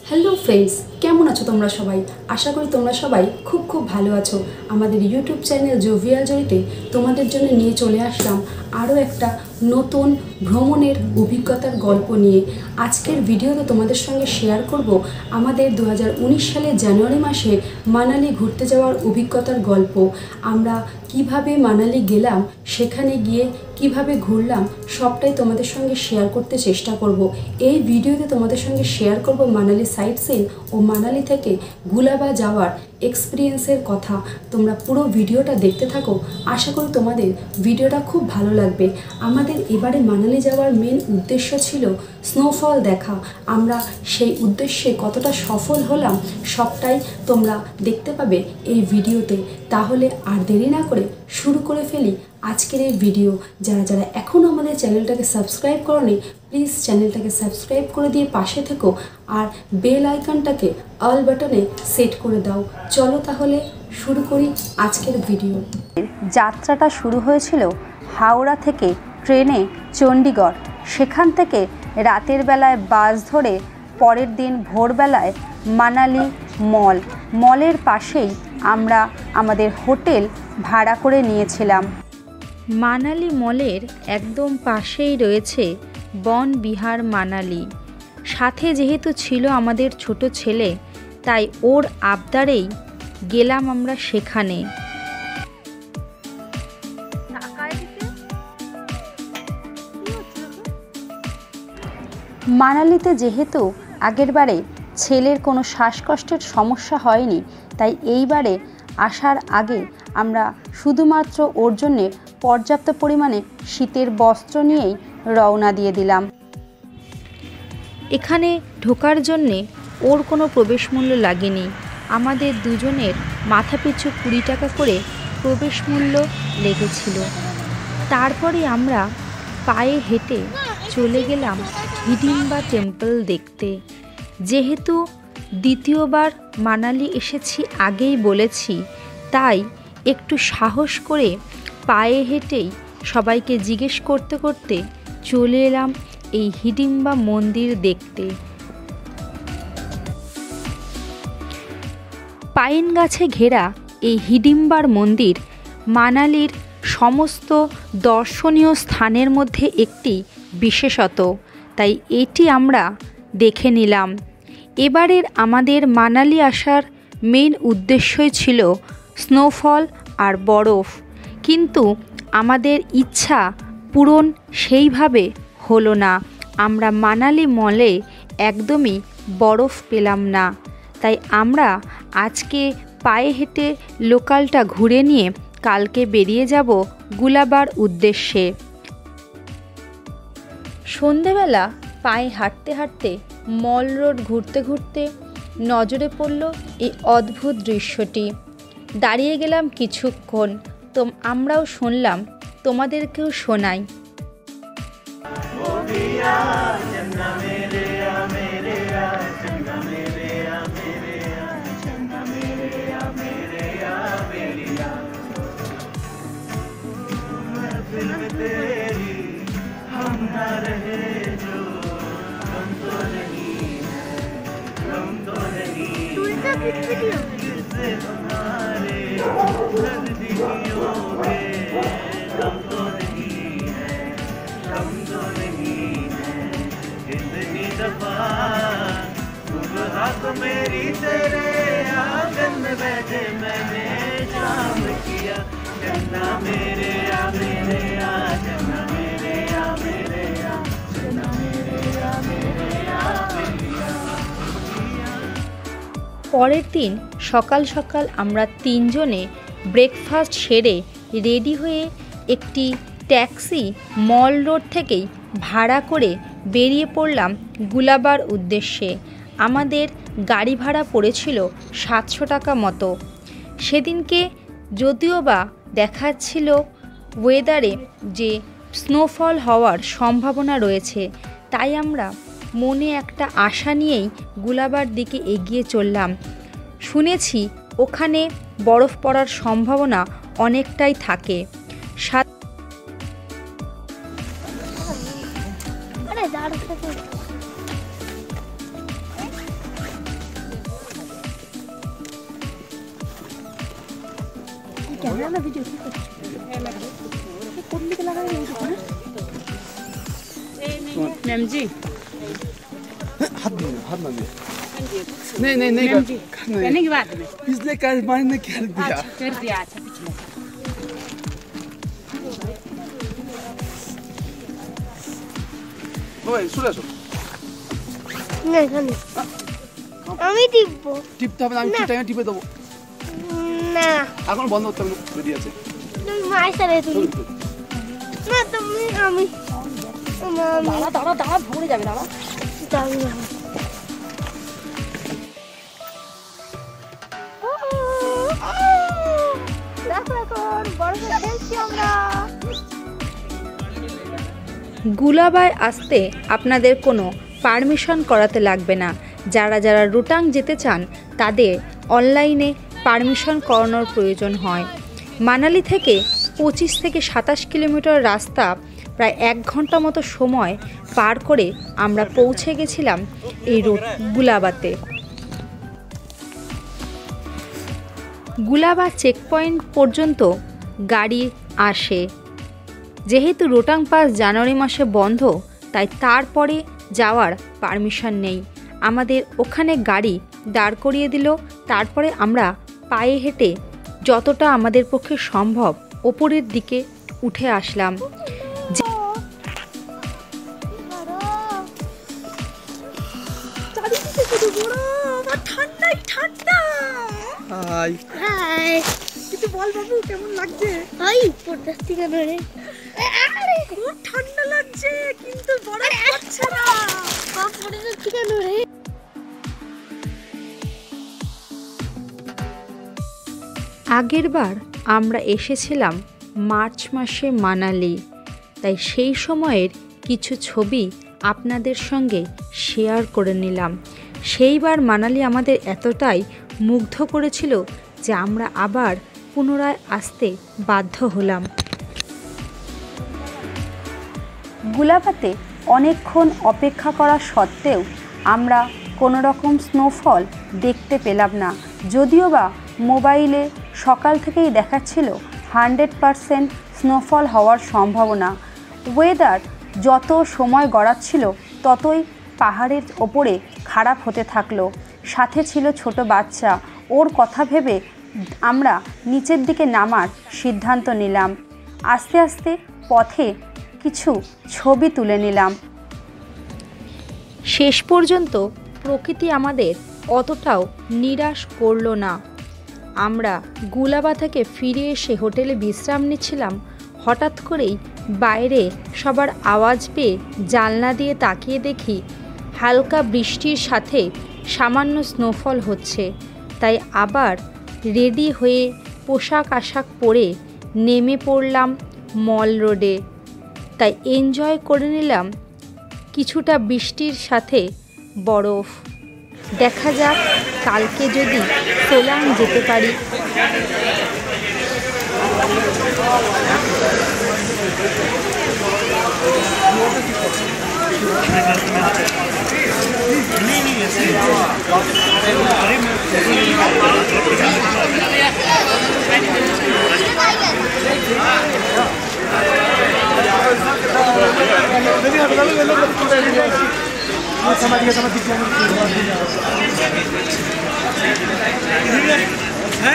Hello friends, কেমন আছো তোমরা সবাই? আশা করি তোমরা সবাই খুব ভালো আছো। আমাদের ইউটিউব চ্যানেল জোভিয়াল জয়তে তোমাদের জন্য নিয়ে চলে আসলাম আরও একটা নতুন ভ্রমণের অভিজ্ঞতার গল্প নিয়ে। আজকের ভিডিওতে তোমাদের সঙ্গে শেয়ার করব আমাদের 2019 সালের জানুয়ারি মাসে মানালি ঘুরতে যাওয়ার অভিজ্ঞতার গল্প। আমরা কিভাবে মানালি গেলাম, সেখানে গিয়ে কিভাবে ঘুরলাম, সবটাই তোমাদের সঙ্গে শেয়ার করতে চেষ্টা করব। এই ভিডিওতে তোমাদের সঙ্গে শেয়ার করব মানালি সাইট সিন ও মানালি থেকে গুলাবা যাওয়ার এক্সপিরিয়েন্সের কথা। তোমরা পুরো ভিডিওটা দেখতে থাকো, আশা করি তোমাদের ভিডিওটা খুব ভালো লাগবে। আমাদের এবারে মানালি যাওয়ার মেন উদ্দেশ্য ছিল স্নোফল দেখা। আমরা সেই উদ্দেশ্যে কতটা সফল হলাম সবটাই তোমরা দেখতে পাবে এই ভিডিওতে। তাহলে আর দেরি না করে শুরু করে ফেলি আজকের এই ভিডিও। যারা এখনও আমাদের চ্যানেলটাকে সাবস্ক্রাইব করোনি, প্লিজ চ্যানেলটাকে সাবস্ক্রাইব করে দিয়ে পাশে থেকো আর বেল আইকনটাকে অল বাটনে সেট করে দাও। চলো তাহলে শুরু করি আজকের ভিডিও। যাত্রাটা শুরু হয়েছিল হাওড়া থেকে ট্রেনে চণ্ডীগড়। সেখান থেকে রাতের বেলায় বাস ধরে পরের দিন ভোরবেলায় মানালি মলের পাশেই আমরা আমাদের হোটেল ভাড়া করে নিয়েছিলাম। মানালি মলের একদম পাশেই রয়েছে বন বিহার মানালি। সাথে যেহেতু ছিল আমাদের ছোট ছেলে, তাই ওর আবদারেই গেলাম আমরা সেখানে। মানালিতে যেহেতু আগেরবারে ছেলের কোনো শ্বাসকষ্টের সমস্যা হয়নি, তাই এইবারে আসার আগে আমরা শুধুমাত্র ওর জন্যে পর্যাপ্ত পরিমাণে শীতের বস্ত্র নিয়েই রওনা দিয়ে দিলাম। এখানে ঢোকার জন্যে ওর কোনো প্রবেশ মূল্য লাগেনি। আমাদের দুজনের মাথাপিছু 20 টাকা করে প্রবেশ মূল্য লেগেছিল। তারপরে আমরা পায়ে হেঁটে চলে গেলাম হিডিম্বা টেম্পল দেখতে। যেহেতু দ্বিতীয়বার মানালি এসেছি, আগেই বলেছি, তাই একটু সাহস করে পায়ে হেঁটেই সবাইকে জিজ্ঞেস করতে করতে চলে এলাম এই হিডিম্বা মন্দির দেখতে। পাইন গাছে ঘেরা এই হিডিম্বার মন্দির মানালির সমস্ত দর্শনীয় স্থানের মধ্যে একটি বিশেষত, তাই এটি আমরা দেখে নিলাম। এবারের আমাদের মানালি আসার মেন উদ্দেশ্যই ছিল স্নোফল আর বরফ, কিন্তু আমাদের ইচ্ছা পূরণ সেইভাবে হলো না। আমরা মানালি মলে একদমই বরফ পেলাম না, তাই আমরা আজকে পায়ে হেঁটে লোকালটা ঘুরে নিয়ে কালকে বেরিয়ে যাব গুলাবার উদ্দেশ্যে। সন্ধেবেলা পায়ে হাঁটতে হাঁটতে মল রোড ঘুরতে ঘুরতে নজরে পড়ল এই অদ্ভুত দৃশ্যটি। দাঁড়িয়ে গেলাম কিছুক্ষণ, তো আমরাও শুনলাম, তোমাদেরকেও শোনাই। मेरी तेरे आंगन में बैठे मैंने शाम किया, चन्ना मेरे आ मेरे आ, चन्ना मेरे आ मेरे आ, चन्ना मेरे आ मेरे आ मेरे आ। পরের দিন সকাল সকাল আমরা তিনজনে ব্রেকফাস্ট সেরে রেডি হয়ে একটি ট্যাক্সি মল রোড থেকেই ভাড়া করে বেরিয়ে পড়লাম গুলাবার উদ্দেশ্যে। আমাদের গাড়ি ভাড়া পড়েছিল 700 টাকা মতো। সেদিনকে যদিও বা দেখাচ্ছিল ওয়েদারে যে স্নোফল হওয়ার সম্ভাবনা রয়েছে, তাই আমরা মনে একটা আশা নিয়েই গুলাবার দিকে এগিয়ে চললাম। শুনেছি ওখানে বরফ পড়ার সম্ভাবনা অনেকটাই থাকে। ক্যামেরা না ভিডিও কি করছিস? কোন দিকে লাগাই ওখানে? मैम जी हाथ ना दे नहीं नहीं नहीं कहने की बात में इसने क्या मैंने क्या दिया अच्छा कर दिया अच्छा पिछले ওই শুনে আসো না এখানে আমি টিপবো টিপতে হবে না আমি ঠিক টাইমে টিপে দেবো না এখন বন্ধ করতে হবে রেডি আছে তুমি মায়ের সাথে তুমি না তুমি আমি দাঁড়া দাঁড়া দাঁড়া ভরে যাবে দাঁড়া যাবি না দেখো এখন বড় করে খেলছি আমরা গুলাবায় আসতে আপনাদের কোনো পারমিশন করাতে লাগবে না। যারা যারা রুটাং যেতে চান তাদের অনলাইনে পারমিশন করানোর প্রয়োজন হয়। মানালি থেকে 25 থেকে 27 কিলোমিটার রাস্তা প্রায় 1 ঘন্টা মতো সময় পার করে আমরা পৌঁছে গেছিলাম এই গুলাবাতে। গুলাবা চেকপয়েন্ট পর্যন্ত গাড়ি আসে। যেহেতু রোটাং পাস জানুয়ারি মাসে বন্ধ, তাই তারপরে যাওয়ার পারমিশন নেই। আমাদের ওখানে গাড়ি দাঁড় করিয়ে দিল। তারপরে আমরা পায়ে হেঁটে যতটা আমাদের পক্ষে সম্ভব ওপরের দিকে উঠে আসলাম। ঠান্ডাই ঠান্ডা হাই হাই কিছু বল বাবু কেমন লাগছে? হাই পড়তেছ ঠিক আছে রে আরে খুব ঠান্ডা লাগছে কিন্তু বরফ পড়ছে না। বাপ পড়তেছ ঠিক আছে রে আগেরবার আমরা এসেছিলাম মার্চ মাসে মানালি, তাই সেই সময়ের কিছু ছবি আপনাদের সঙ্গে শেয়ার করে নিলাম। সেইবার মানালি আমাদের এতটাই মুগ্ধ করেছিল যে আমরা আবার পুনরায় আসতে বাধ্য হলাম। গুলাবাতে অনেকক্ষণ অপেক্ষা করা সত্ত্বেও আমরা কোনো রকম স্নোফল দেখতে পেলাম না। যদিও বা মোবাইলে সকাল থেকেই দেখাচ্ছিল 100% স্নোফল হওয়ার সম্ভাবনা। ওয়েদার যত সময় গড়াচ্ছিল ততই পাহাড়ের ওপরে খারাপ হতে থাকলো। সাথে ছিল ছোট বাচ্চা, ওর কথা ভেবে আমরা নিচের দিকে নামার সিদ্ধান্ত নিলাম। আস্তে আস্তে পথে কিছু ছবি তুলে নিলাম। শেষ পর্যন্ত প্রকৃতি আমাদের অতটাও নিরাশ করলো না। আমরা গুলাবা থেকে ফিরে এসে হোটেলে বিশ্রাম নিচ্ছিলাম। হঠাৎ করেই বাইরে সবার আওয়াজ পেয়ে জানলা দিয়ে তাকিয়ে দেখি হালকা বৃষ্টির সাথে সামান্য স্নোফল হচ্ছে। তাই আবার রেডি হয়ে পোশাক আশাক পরে নেমে পড়লাম মল রোডে। তাই এনজয় করে নিলাম কিছুটা বৃষ্টির সাথে বরফ। দেখা যাক কালকে যদি সোলাং যেতে পারি। है